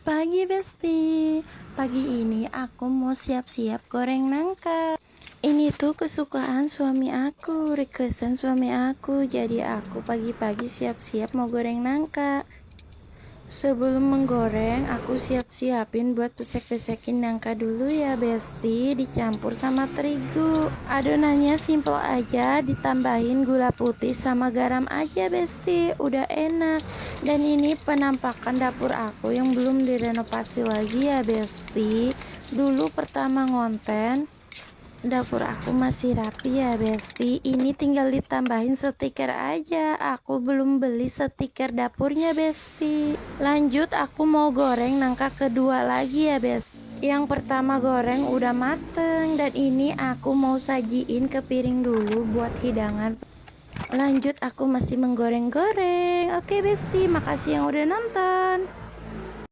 Pagi Besti, pagi ini aku mau siap-siap goreng nangka. Ini tuh kesukaan suami aku, requestan suami aku. Jadi aku pagi-pagi siap-siap mau goreng nangka. Sebelum menggoreng, aku siap-siapin buat pesek-pesekin nangka dulu ya Besti, dicampur sama terigu. Adonannya simple aja, ditambahin gula putih sama garam aja Besti, udah enak. Dan ini penampakan dapur aku yang belum direnovasi lagi ya Besti. Dulu pertama ngonten, dapur aku masih rapi ya Besti. Ini tinggal ditambahin stiker aja. Aku belum beli stiker dapurnya Besti. Lanjut aku mau goreng nangka kedua lagi ya Besti. Yang pertama goreng udah mateng, dan ini aku mau sajiin ke piring dulu buat hidangan. Lanjut aku masih menggoreng-goreng. Oke Besti, makasih yang udah nonton.